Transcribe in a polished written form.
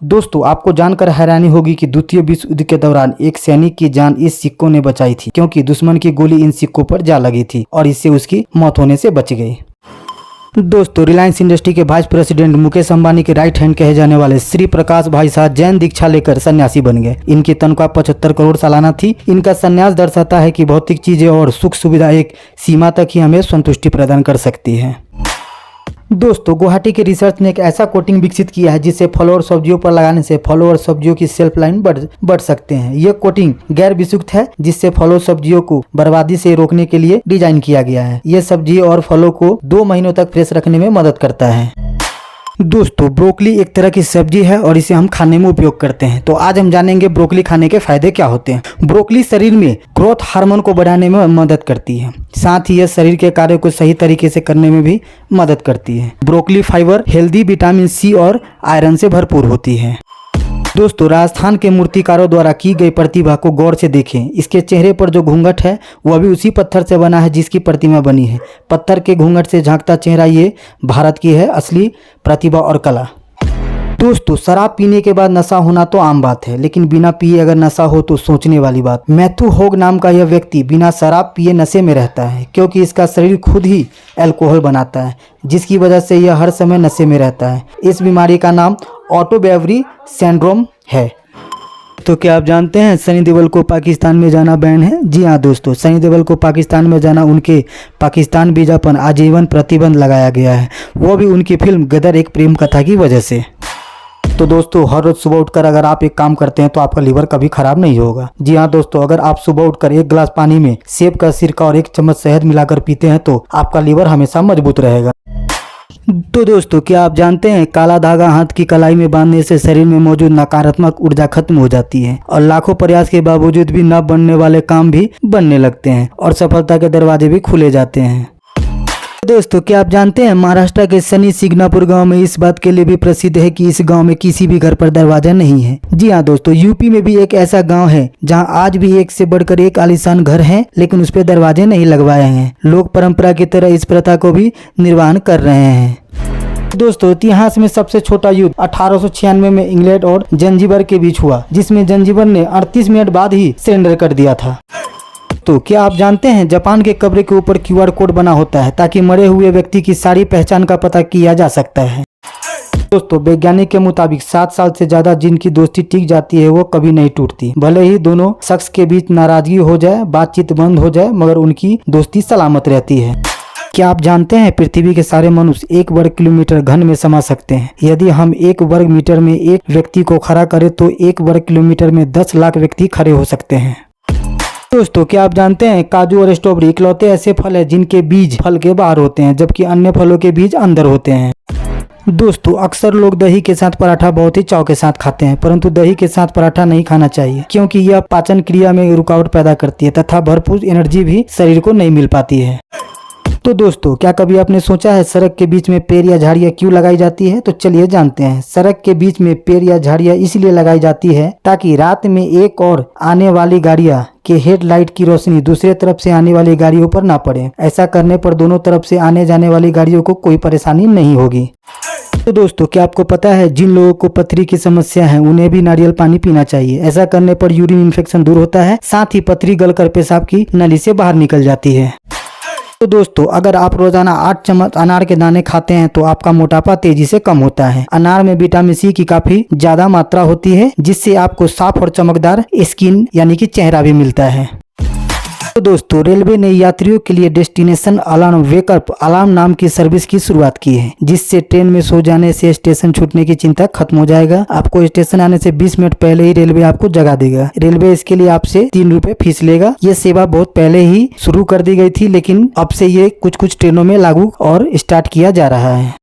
दोस्तों आपको जानकर हैरानी होगी कि द्वितीय विश्व युद्ध के दौरान एक सैनिक की जान इस सिक्कों ने बचाई थी, क्योंकि दुश्मन की गोली इन सिक्कों पर जा लगी थी और इससे उसकी मौत होने से बच गई। दोस्तों रिलायंस इंडस्ट्री के वाइस प्रेसिडेंट मुकेश अंबानी के राइट हैंड कहे जाने वाले श्री प्रकाश भाई साहब जैन दीक्षा लेकर सन्यासी बन गए। इनकी तनख्वाह 75 करोड़ सालाना थी। इनका सन्यास दर्शाता है कि भौतिक चीजें और सुख सुविधा एक सीमा तक ही हमें संतुष्टि प्रदान कर सकती है। दोस्तों गुवाहाटी के रिसर्च ने एक ऐसा कोटिंग विकसित किया है जिससे फलों और सब्जियों पर लगाने से फलों और सब्जियों की शेल्फ लाइन बढ़ सकते हैं। यह कोटिंग गैर विषुक्त है जिससे फलों सब्जियों को बर्बादी से रोकने के लिए डिजाइन किया गया है। यह सब्जी और फलों को 2 महीनों तक फ्रेश रखने में मदद करता है। दोस्तों ब्रोकली एक तरह की सब्जी है और इसे हम खाने में उपयोग करते हैं। तो आज हम जानेंगे ब्रोकली खाने के फायदे क्या होते हैं। ब्रोकली शरीर में ग्रोथ हार्मोन को बढ़ाने में मदद करती है, साथ ही यह शरीर के कार्यों को सही तरीके से करने में भी मदद करती है। Broccoli fibre, healthy, vitamin C और आयरन से भरपूर होती है। दोस्तों राजस्थान के मूर्तिकारों द्वारा की गई प्रतिभा को गौर से देखें। इसके चेहरे पर जो घूंघट है वह भी उसी पत्थर से बना है जिसकी प्रतिमा बनी है। पत्थर के घूंघट से झांकता चेहरा ये भारत की है असली प्रतिभा और कला। दोस्तों शराब पीने के बाद नशा होना तो आम बात है, लेकिन बिना पिए अगर नशा हो तो सोचने वाली बात। मैथ्यू होग नाम का यह व्यक्ति बिना शराब पिए नशे में रहता है, क्योंकि इसका शरीर खुद ही अल्कोहल बनाता है, जिसकी वजह से यह हर समय नशे में रहता है। इस बीमारी का नाम ऑटोबेवरी सिंड्रोम है। तो क्या आप जानते हैं सनी देओल को पाकिस्तान में जाना बैन है? जी हाँ दोस्तों, सनी देओल को पाकिस्तान में जाना उनके पाकिस्तान वीजा पर आजीवन प्रतिबंध लगाया गया है, वो भी उनकी फिल्म गदर एक प्रेम कथा की वजह से। तो दोस्तों हर रोज सुबह उठकर अगर आप एक काम करते हैं तो आपका लीवर कभी खराब नहीं होगा। जी हाँ दोस्तों, अगर आप सुबह उठकर 1 गिलास पानी में सेब का सिरका और 1 चम्मच शहद मिलाकर पीते हैं तो आपका लीवर हमेशा मजबूत रहेगा। तो दोस्तों क्या आप जानते हैं काला धागा हाथ की कलाई में बांधने से शरीर में मौजूद नकारात्मक ऊर्जा खत्म हो जाती है और लाखों प्रयास के बावजूद भी न बनने वाले काम भी बनने लगते हैं और सफलता के दरवाजे भी खुले जाते हैं। दोस्तों क्या आप जानते हैं महाराष्ट्र के शनि सिग्नापुर गांव में इस बात के लिए भी प्रसिद्ध है कि इस गांव में किसी भी घर पर दरवाजा नहीं है। जी हाँ दोस्तों, यूपी में भी एक ऐसा गांव है जहां आज भी एक से बढ़कर एक आलीशान घर है, लेकिन उस पर दरवाजे नहीं लगवाए हैं। लोग परंपरा की तरह इस प्रथा को भी निर्वहन कर रहे हैं। दोस्तों इतिहास में सबसे छोटा युद्ध 1896 में इंग्लैंड और जंजीबर के बीच हुआ, जिसमें जंजीबर ने 38 मिनट बाद ही सरेंडर कर दिया था। तो क्या आप जानते हैं जापान के कब्र के ऊपर QR कोड बना होता है ताकि मरे हुए व्यक्ति की सारी पहचान का पता किया जा सकता है। दोस्तों वैज्ञानिक के मुताबिक 7 साल से ज्यादा जिनकी दोस्ती टिक जाती है वो कभी नहीं टूटती। भले ही दोनों शख्स के बीच नाराजगी हो जाए, बातचीत बंद हो जाए, मगर उनकी दोस्ती सलामत रहती है। क्या आप जानते हैं पृथ्वी के सारे मनुष्य 1 वर्ग किलोमीटर घन में समा सकते हैं। यदि हम 1 वर्ग मीटर में एक व्यक्ति को खड़ा करें तो 1 वर्ग किलोमीटर में 10 लाख व्यक्ति खड़े हो सकते हैं। दोस्तों क्या आप जानते हैं काजू और स्ट्रॉबेरी इकलौते ऐसे फल है जिनके बीज फल के बाहर होते हैं, जबकि अन्य फलों के बीज अंदर होते हैं। दोस्तों अक्सर लोग दही के साथ पराठा बहुत ही चाव के साथ खाते हैं, परंतु दही के साथ पराठा नहीं खाना चाहिए, क्योंकि यह पाचन क्रिया में रुकावट पैदा करती है तथा भरपूर एनर्जी भी शरीर को नहीं मिल पाती है। तो दोस्तों क्या कभी आपने सोचा है सड़क के बीच में पेड़ या झाड़ियाँ क्यों लगाई जाती है? तो चलिए जानते हैं। सड़क के बीच में पेड़ या झाड़ियाँ इसलिए लगाई जाती है ताकि रात में एक और आने वाली गाड़ियाँ के हेडलाइट की रोशनी दूसरे तरफ से आने वाली गाड़ियों पर ना पड़े। ऐसा करने पर दोनों तरफ से आने जाने वाली गाड़ियों को कोई परेशानी नहीं होगी। तो दोस्तों क्या आपको पता है जिन लोगों को पथरी की समस्या है उन्हें भी नारियल पानी पीना चाहिए। ऐसा करने पर यूरिन इन्फेक्शन दूर होता है, साथ ही पथरी गलकर पेशाब की नली से बाहर निकल जाती है। तो दोस्तों अगर आप रोजाना 8 चम्मच अनार के दाने खाते हैं तो आपका मोटापा तेजी से कम होता है। अनार में विटामिन सी की काफी ज्यादा मात्रा होती है, जिससे आपको साफ और चमकदार स्किन यानी कि चेहरा भी मिलता है। तो दोस्तों रेलवे ने यात्रियों के लिए डेस्टिनेशन अलार्म वेकअप अलार्म नाम की सर्विस की शुरुआत की है, जिससे ट्रेन में सो जाने से स्टेशन छूटने की चिंता खत्म हो जाएगा। आपको स्टेशन आने से 20 मिनट पहले ही रेलवे आपको जगा देगा। रेलवे इसके लिए आपसे 3 रुपए फीस लेगा। ये सेवा बहुत पहले ही शुरू कर दी गई थी, लेकिन अब से ये कुछ ट्रेनों में लागू और स्टार्ट किया जा रहा है।